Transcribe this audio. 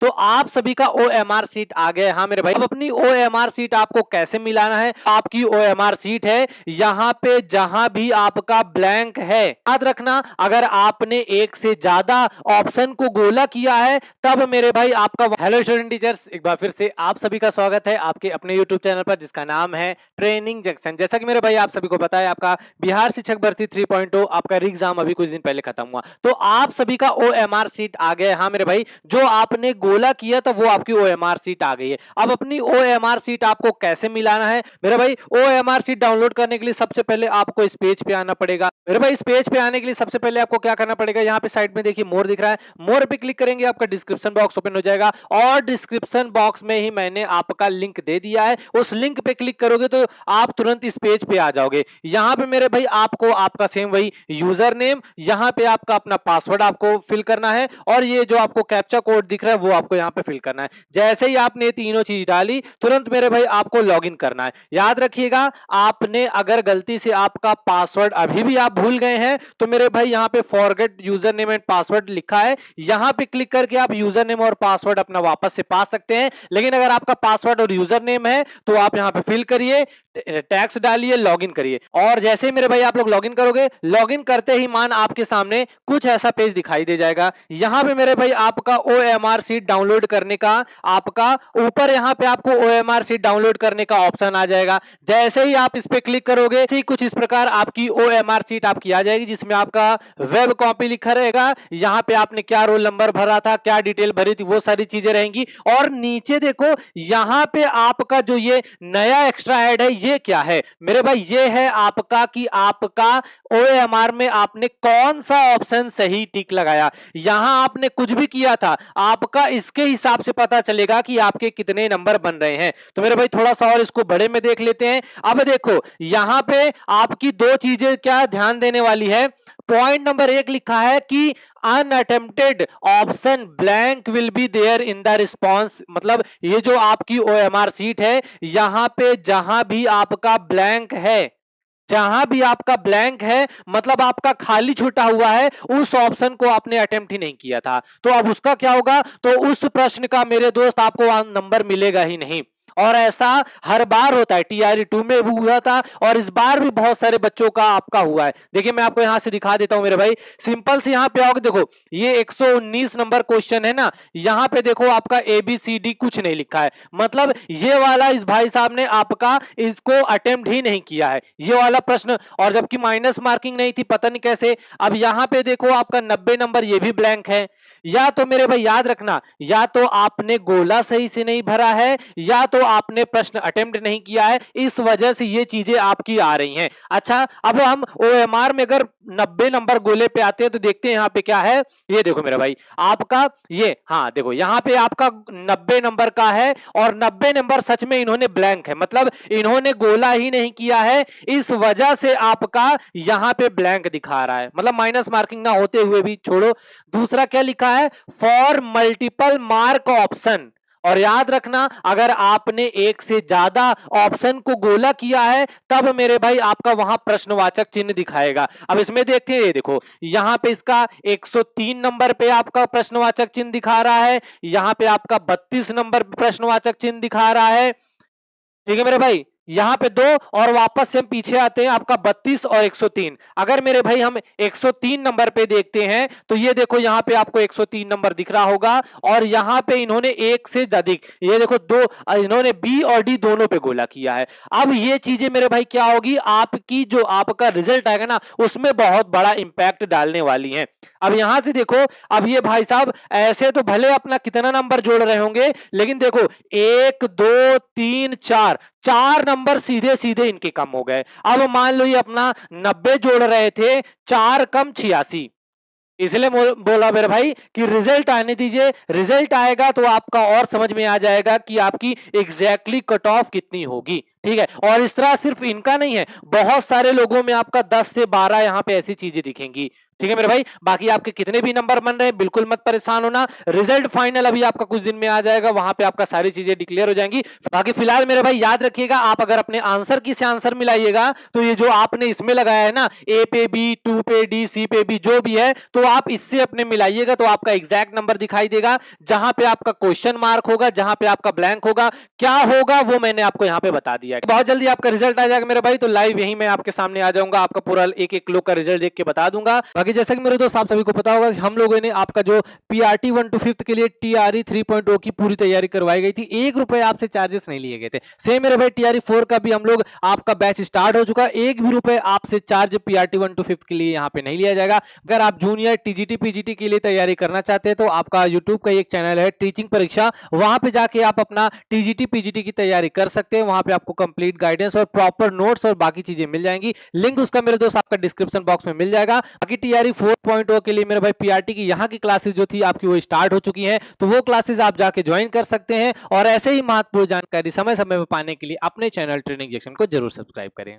तो आप सभी का ओएमआर सीट आ गया है। हाँ मेरे भाई, अब अपनी ओएमआर सीट आपको कैसे मिलाना है? आपकी ओएमआर सीट है, यहाँ पे जहां भी आपका ब्लैंक है, याद रखना अगर आपने एक से ज्यादा ऑप्शन को गोला किया है तब मेरे भाई आपका। हेलो स्टूडेंट टीचर्स, एक बार फिर से आप सभी का स्वागत है आपके अपने यूट्यूब चैनल पर जिसका नाम है ट्रेनिंग जंक्शन। जैसा कि मेरे भाई आप सभी को पता है, आपका बिहार शिक्षक भर्ती 3.0 आपका एग्जाम अभी कुछ दिन पहले खत्म हुआ, तो आप सभी का ओएमआर सीट आ गया। हाँ मेरे भाई, जो आपने गोला किया था वो आपकी ओएमआर सीट आ गई है। अब अपनी ओएमआर सीट आपको कैसे मिलाना है मेरे भाई? ओएमआर सीट डाउनलोड करने के लिए सबसे पहले आपको इस पेज पे आना पड़ेगा। मेरे भाई इस पेज पे आने के लिए सबसे पहले आपको क्या करना पड़ेगा, यहाँ पे साइड में देखिए मोर दिख रहा है, मोर पे क्लिक करेंगे आपका डिस्क्रिप्शन बॉक्स ओपन हो जाएगा और डिस्क्रिप्शन बॉक्स में ही मैंने आपका लिंक दे दिया है। उस लिंक पे क्लिक करोगे तो आप तुरंत इस पेज पे आ जाओगे। यहाँ पे मेरे भाई आपको आपका सेम वही यूजर नेम, यहाँ पे आपका अपना पासवर्ड आपको फिल करना है और ये जो आपको कैप्चा कोड दिख रहा है वो आपको यहाँ पे फिल करना है। जैसे ही आपने तीनों चीज डाली तुरंत मेरे भाई आपको लॉगिन करना है। याद रखिएगा, आपने अगर गलती से आपका पासवर्ड अभी भी आप भूल गए हैं तो मेरे भाई यहाँ पे forget user name and password लिखा है, यहाँ पे क्लिक करके आप यूजर नेम और पासवर्ड अपना वापस से पा सकते हैं। लेकिन अगर आपका पासवर्ड और यूजर नेम है तो आप यहाँ पे फिल करिए, टैक्स डालिए, लॉगिन करिए। और जैसे ही मेरे भाई आप लोग लॉगिन करोगे, लॉगिन करते ही मान आपके सामने कुछ ऐसा पेज दिखाई दे जाएगा। यहाँ पे मेरे भाई आपका ओएमआर सीट डाउनलोड करने का आपका ऊपर यहाँ पे आपको ओएमआर सीट डाउनलोड करने का ऑप्शन आ जाएगा। जैसे ही आप इस पे क्लिक करोगे कुछ इस प्रकार आपकी ओएमआर सीट आपकी आ जाएगी, जिसमें आपका वेब कॉपी लिखा रहेगा। यहाँ पे आपने क्या रोल नंबर भरा था, क्या डिटेल भरी थी, वो सारी चीजें रहेंगी। और नीचे देखो, यहाँ पे आपका जो ये नया एक्स्ट्रा ऐड है ये क्या है मेरे भाई? ये है आपका कि आपका ओएमआर में आपने कौन सा ऑप्शन सही टिक लगाया। यहां आपने कुछ भी किया था, आपका इसके हिसाब से पता चलेगा कि आपके कितने नंबर बन रहे हैं। तो मेरे भाई थोड़ा सा और इसको बड़े में देख लेते हैं। अब देखो, यहां पे आपकी दो चीजें क्या ध्यान देने वाली है। पॉइंट नंबर 1 लिखा है कि unattempted option blank will be there in the response. मतलब ये जो आपकी ओएमआर सीट है, यहां पे जहां भी आपका ब्लैंक है, जहां भी आपका ब्लैंक है मतलब आपका खाली छूटा हुआ है, उस ऑप्शन को आपने अटेम्प्ट ही नहीं किया था। तो अब उसका क्या होगा? तो उस प्रश्न का मेरे दोस्त आपको नंबर मिलेगा ही नहीं। और ऐसा हर बार होता है, टीआरई 2 में भी हुआ था और इस बार भी बहुत सारे बच्चों का आपका हुआ है। देखिए मैं आपको यहां से दिखा देता हूं मेरे भाई, सिंपल से यहां पे आओगे, देखो ये 119 नंबर क्वेश्चन है ना, यहां पे देखो आपका एबीसीडी कुछ नहीं लिखा है। मतलब ये वाला इस भाई साहब ने आपका इसको अटेम्प्ट ही नहीं किया है, ये वाला प्रश्न। और जबकि माइनस मार्किंग नहीं थी, पता नहीं कैसे। अब यहां पे देखो आपका 90 नंबर ये भी ब्लैंक है। या तो मेरे भाई याद रखना, या तो आपने गोला सही से नहीं भरा है, या तो आपने प्रश्न अटेम्प्ट नहीं किया है, इस वजह से ये चीजें आपकी आ रही हैं। अच्छा, अब हम ओएमआर में अगर 90 नंबर गोले पे आते हैं तो देखते हैं यहाँ पे क्या है। ये देखो मेरा भाई आपका ये, हाँ देखो यहाँ पे आपका 90 नंबर का है और 90 नंबर सच में इन्होंने ब्लैंक है, मतलब इन्होंने गोला ही नहीं किया है, इस वजह से आपका यहाँ पे ब्लैंक दिखा रहा है। मतलब माइनस मार्किंग ना होते हुए भी छोड़ो। दूसरा क्या लिखा है? For multiple mark option. और याद रखना, अगर आपने एक से ज्यादा ऑप्शन को गोला किया है तब मेरे भाई आपका वहां प्रश्नवाचक चिन्ह दिखाएगा। अब इसमें देखते हैं, देखो यहां पे इसका 103 नंबर पे आपका प्रश्नवाचक चिन्ह दिखा रहा है, यहां पे आपका 32 नंबर प्रश्नवाचक चिन्ह दिखा रहा है। ठीक है मेरे भाई, यहां पे दो और वापस से हम पीछे आते हैं, आपका 32 और 103। अगर मेरे भाई हम 103 नंबर पे देखते हैं तो ये देखो यहां पे आपको 103 नंबर दिख रहा होगा और यहां पे इन्होंने एक से अधिक, ये देखो दो, इन्होंने बी और डी दोनों पे गोला किया है। अब ये चीजें मेरे भाई क्या होगी, आपकी जो आपका रिजल्ट आएगा ना उसमें बहुत बड़ा इंपैक्ट डालने वाली है। अब यहां से देखो, अब ये भाई साहब ऐसे तो भले अपना कितना नंबर जोड़ रहे होंगे, लेकिन देखो 1 2 3 4, 4 नंबर सीधे सीधे इनके कम हो गए। अब मान लो ये अपना 90 जोड़ रहे थे, 4 कम 86। इसलिए बोला मेरे भाई कि रिजल्ट आने दीजिए, रिजल्ट आएगा तो आपका और समझ में आ जाएगा कि आपकी एग्जैक्टली कट ऑफ कितनी होगी। ठीक है। और इस तरह सिर्फ इनका नहीं है, बहुत सारे लोगों में आपका 10 से 12 यहाँ पे ऐसी चीजें दिखेंगी। ठीक है मेरे भाई, बाकी आपके कितने भी नंबर बन रहे हैं बिल्कुल मत परेशान होना, रिजल्ट फाइनल अभी आपका कुछ दिन में आ जाएगा, वहां पे आपका सारी चीजें डिक्लेयर हो जाएंगी। बाकी फिलहाल मेरे भाई याद रखिएगा, आप अगर अपने आंसर की से आंसर मिलाइएगा तो ये जो आपने इसमें लगाया है ना, ए पे बी, 2 पे डी, सी पे बी, जो भी है, तो आप इससे अपने मिलाइएगा तो आपका एग्जैक्ट नंबर दिखाई देगा। जहां पे आपका क्वेश्चन मार्क होगा, जहां पे आपका ब्लैंक होगा, क्या होगा वो मैंने आपको यहाँ पे बता दिया है। बहुत जल्दी आपका रिजल्ट आ जाएगा मेरे भाई, तो लाइव यही मैं आपके सामने आ जाऊंगा, आपका पूरा एक एक लोग का रिजल्ट देख के बता दूंगा। बाकी जैसा कि मेरे दोस्त आप सभी को पता होगा कि हम लोगों ने आपका जो पीआरटी 1 to 5th के लिए टीआरई 3.0 की पूरी तैयारी करवाई गई थी, 1 रुपए आपसे चार्जेस नहीं लिए गए थे। सेम मेरे भाई टीआरई 4 का भी हम लोग आपका बैच स्टार्ट हो चुका है, 1 भी रुपए आपसे चार्ज पीआरटी 1 to 5th के लिए यहाँ पे नहीं लिया जाएगा। अगर आप जूनियर टीजीटी पीजीटी के लिए तैयारी करना चाहते हैं तो आपका यूट्यूब का एक चैनल है टीचिंग परीक्षा, वहां पे जाके आप अपना टीजीटी पीजीटी की तैयारी कर सकते हैं। वहां पे आपको कंप्लीट गाइडेंस और प्रॉपर नोट्स और बाकी चीजें मिल जाएंगी, लिंक उसका मेरे दोस्त आपका डिस्क्रिप्शन बॉक्स में मिल जाएगा। बाकी टीआरई 4.0 के लिए मेरे भाई पीआरटी की यहाँ की क्लासेस जो थी आपकी वो स्टार्ट हो चुकी हैं, तो वो क्लासेस आप जाके ज्वाइन कर सकते हैं। और ऐसे ही महत्वपूर्ण जानकारी समय समय पर पाने के लिए अपने चैनल ट्रेनिंग जंक्शन को जरूर सब्सक्राइब करें।